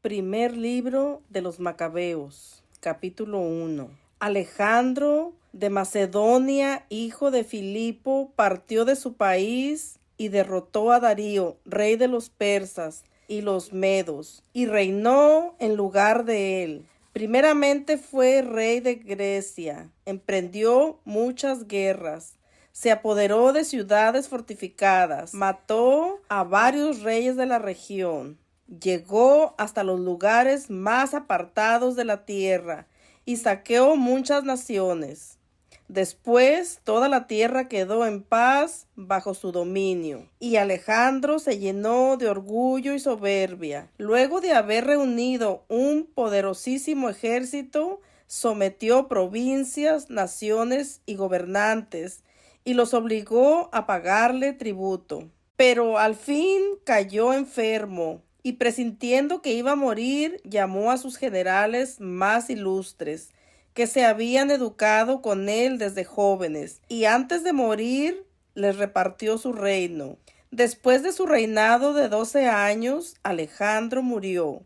Primer libro de los Macabeos, capítulo 1. Alejandro de Macedonia, hijo de Filipo, partió de su país y derrotó a Darío, rey de los persas y los medos, y reinó en lugar de él. Primeramente fue rey de Grecia, emprendió muchas guerras, se apoderó de ciudades fortificadas, mató a varios reyes de la región. Llegó hasta los lugares más apartados de la tierra y saqueó muchas naciones. Después toda la tierra quedó en paz bajo su dominio, y Alejandro se llenó de orgullo y soberbia. Luego de haber reunido un poderosísimo ejército, sometió provincias, naciones y gobernantes, y los obligó a pagarle tributo. Pero al fin cayó enfermo, y presintiendo que iba a morir, llamó a sus generales más ilustres, que se habían educado con él desde jóvenes, y antes de morir les repartió su reino. Después de su reinado de 12 años, Alejandro murió.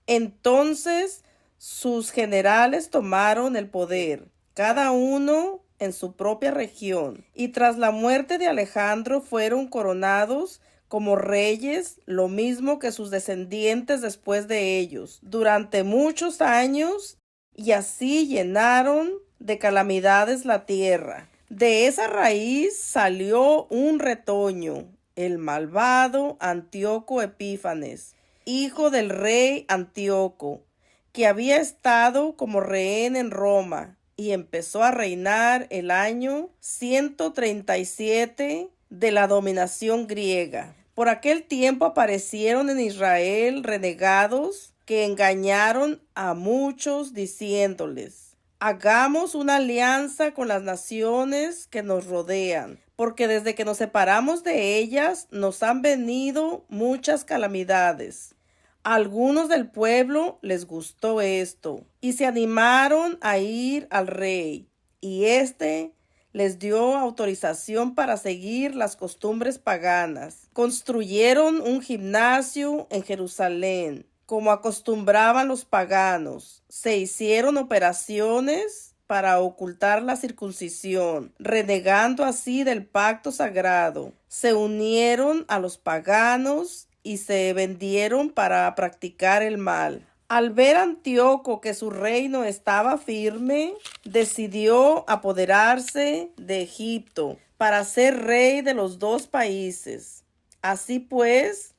Entonces sus generales tomaron el poder, cada uno en su propia región, y tras la muerte de Alejandro fueron coronados como reyes, lo mismo que sus descendientes después de ellos, durante muchos años, y así llenaron de calamidades la tierra. De esa raíz salió un retoño, el malvado Antíoco Epífanes, hijo del rey Antíoco, que había estado como rehén en Roma, y empezó a reinar el año 137 de la dominación griega. Por aquel tiempo aparecieron en Israel renegados que engañaron a muchos diciéndoles: hagamos una alianza con las naciones que nos rodean, porque desde que nos separamos de ellas nos han venido muchas calamidades. A algunos del pueblo les gustó esto y se animaron a ir al rey, y éste les dio autorización para seguir las costumbres paganas. Construyeron un gimnasio en Jerusalén, como acostumbraban los paganos. Se hicieron operaciones para ocultar la circuncisión, renegando así del pacto sagrado. Se unieron a los paganos y se vendieron para practicar el mal. Al ver Antíoco que su reino estaba firme, decidió apoderarse de Egipto para ser rey de los dos países. Así pues,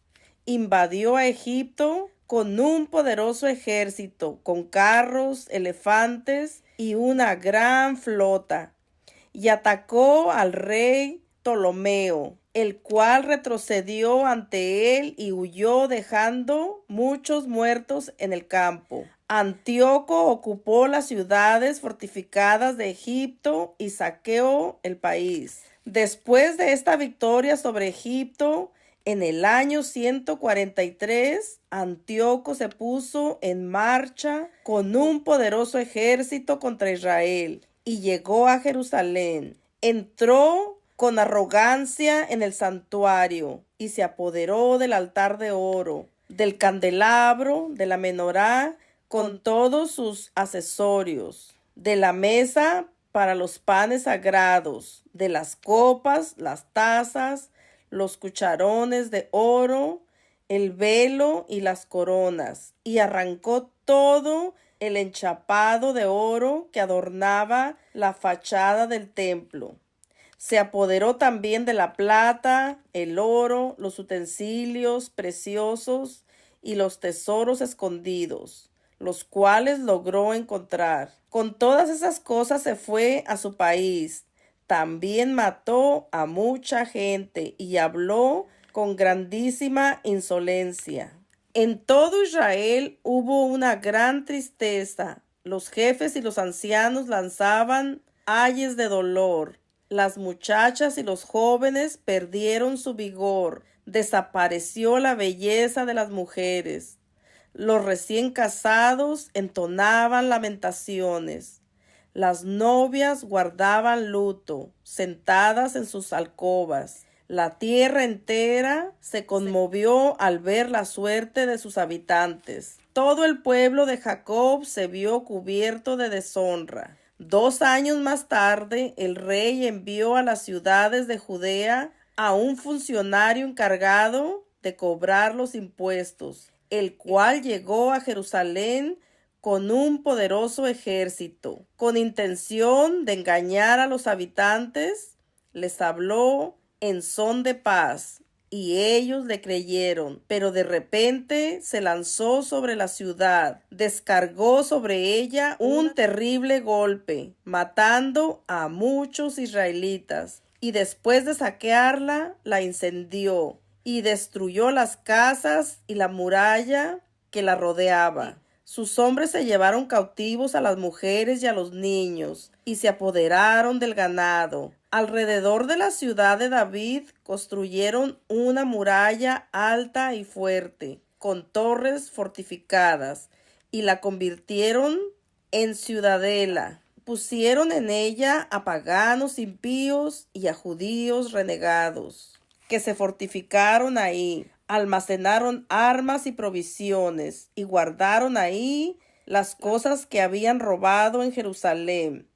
invadió a Egipto con un poderoso ejército, con carros, elefantes y una gran flota, y atacó al rey Ptolomeo, el cual retrocedió ante él y huyó, dejando muchos muertos en el campo. Antíoco ocupó las ciudades fortificadas de Egipto y saqueó el país. Después de esta victoria sobre Egipto, en el año 143, Antíoco se puso en marcha con un poderoso ejército contra Israel y llegó a Jerusalén. Entró con arrogancia en el santuario y se apoderó del altar de oro, del candelabro, de la menorá, con todos sus accesorios, de la mesa para los panes sagrados, de las copas, las tazas, los cucharones de oro, el velo y las coronas, y arrancó todo el enchapado de oro que adornaba la fachada del templo. Se apoderó también de la plata, el oro, los utensilios preciosos y los tesoros escondidos, los cuales logró encontrar. Con todas esas cosas se fue a su país. También mató a mucha gente y habló con grandísima insolencia. En todo Israel hubo una gran tristeza. Los jefes y los ancianos lanzaban ayes de dolor. Las muchachas y los jóvenes perdieron su vigor. Desapareció la belleza de las mujeres. Los recién casados entonaban lamentaciones. Las novias guardaban luto, sentadas en sus alcobas. La tierra entera se conmovió al ver la suerte de sus habitantes. Todo el pueblo de Jacob se vio cubierto de deshonra. 2 años más tarde, el rey envió a las ciudades de Judea a un funcionario encargado de cobrar los impuestos, el cual llegó a Jerusalén con un poderoso ejército. Con intención de engañar a los habitantes, les habló en son de paz, y ellos le creyeron. Pero de repente se lanzó sobre la ciudad, descargó sobre ella un terrible golpe, matando a muchos israelitas, y después de saquearla, la incendió, y destruyó las casas y la muralla que la rodeaba. Sus hombres se llevaron cautivos a las mujeres y a los niños, y se apoderaron del ganado. Alrededor de la ciudad de David construyeron una muralla alta y fuerte, con torres fortificadas, y la convirtieron en ciudadela. Pusieron en ella a paganos impíos y a judíos renegados, que se fortificaron ahí. Almacenaron armas y provisiones, y guardaron ahí las cosas que habían robado en Jerusalén.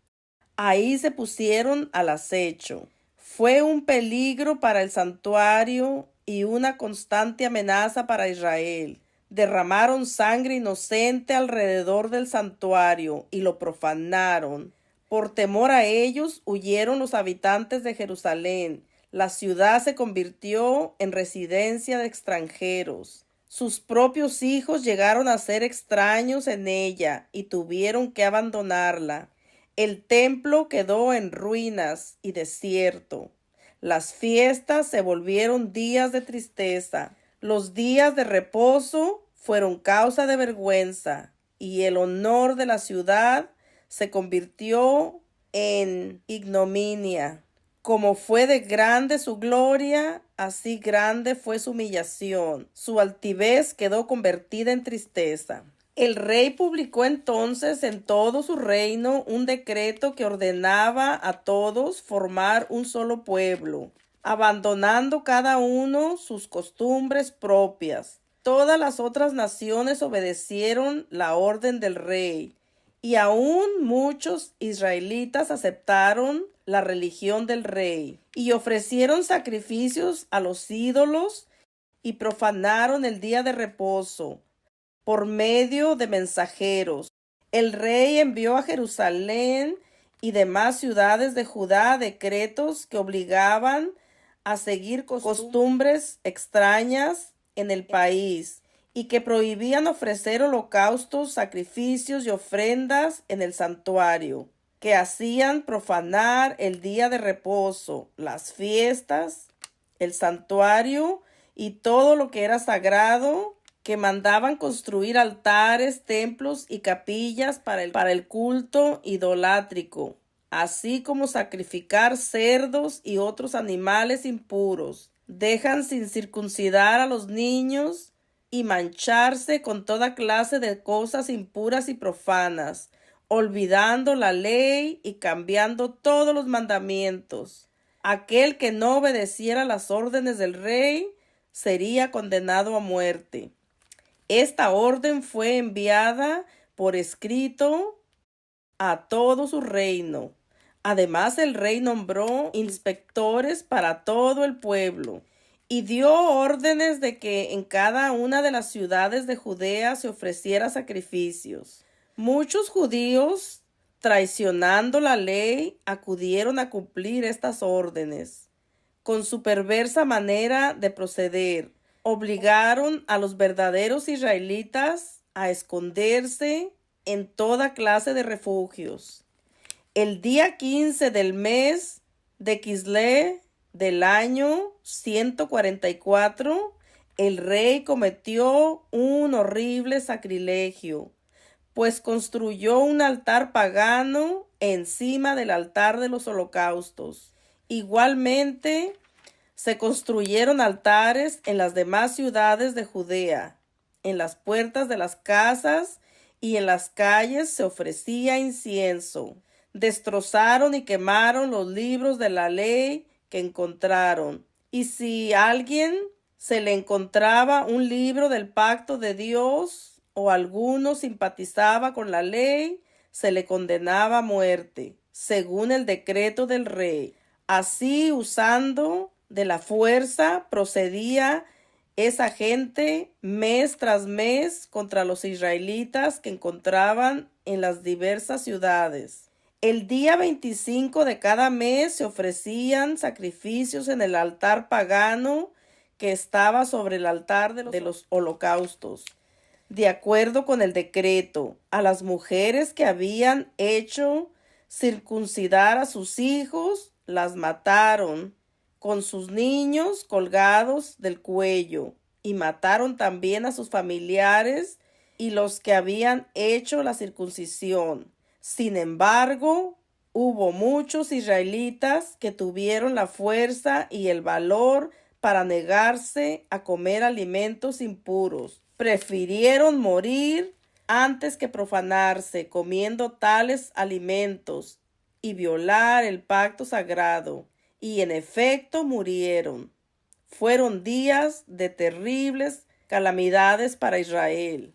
Ahí se pusieron al acecho. Fue un peligro para el santuario y una constante amenaza para Israel. Derramaron sangre inocente alrededor del santuario y lo profanaron. Por temor a ellos huyeron los habitantes de Jerusalén. La ciudad se convirtió en residencia de extranjeros. Sus propios hijos llegaron a ser extraños en ella y tuvieron que abandonarla. El templo quedó en ruinas y desierto. Las fiestas se volvieron días de tristeza. Los días de reposo fueron causa de vergüenza, y el honor de la ciudad se convirtió en ignominia. Como fue de grande su gloria, así grande fue su humillación. Su altivez quedó convertida en tristeza. El rey publicó entonces en todo su reino un decreto que ordenaba a todos formar un solo pueblo, abandonando cada uno sus costumbres propias. Todas las otras naciones obedecieron la orden del rey, y aún muchos israelitas aceptaron la religión del rey, y ofrecieron sacrificios a los ídolos y profanaron el día de reposo por medio de mensajeros. El rey envió a Jerusalén y demás ciudades de Judá decretos que obligaban a seguir costumbres extrañas en el país, y que prohibían ofrecer holocaustos, sacrificios y ofrendas en el santuario, que hacían profanar el día de reposo, las fiestas, el santuario y todo lo que era sagrado, que mandaban construir altares, templos y capillas para el culto idolátrico, así como sacrificar cerdos y otros animales impuros. Dejan sin circuncidar a los niños y mancharse con toda clase de cosas impuras y profanas, olvidando la ley y cambiando todos los mandamientos. Aquel que no obedeciera las órdenes del rey sería condenado a muerte. Esta orden fue enviada por escrito a todo su reino. Además, el rey nombró inspectores para todo el pueblo y dio órdenes de que en cada una de las ciudades de Judea se ofreciera sacrificios. Muchos judíos, traicionando la ley, acudieron a cumplir estas órdenes. Con su perversa manera de proceder, obligaron a los verdaderos israelitas a esconderse en toda clase de refugios. El día 15 del mes de Quislé del año 144, el rey cometió un horrible sacrilegio, pues construyó un altar pagano encima del altar de los holocaustos. Igualmente, se construyeron altares en las demás ciudades de Judea. En las puertas de las casas y en las calles se ofrecía incienso. Destrozaron y quemaron los libros de la ley que encontraron, Y si a alguien se le encontraba un libro del pacto de Dios o alguno simpatizaba con la ley, se le condenaba a muerte, según el decreto del rey. Así, usando de la fuerza, procedía esa gente mes tras mes contra los israelitas que encontraban en las diversas ciudades. El día 25 de cada mes se ofrecían sacrificios en el altar pagano que estaba sobre el altar de los holocaustos. De acuerdo con el decreto, a las mujeres que habían hecho circuncidar a sus hijos, las mataron con sus niños colgados del cuello, y mataron también a sus familiares y los que habían hecho la circuncisión. Sin embargo, hubo muchos israelitas que tuvieron la fuerza y el valor para negarse a comer alimentos impuros. Prefirieron morir antes que profanarse comiendo tales alimentos y violar el pacto sagrado. Y en efecto murieron. Fueron días de terribles calamidades para Israel.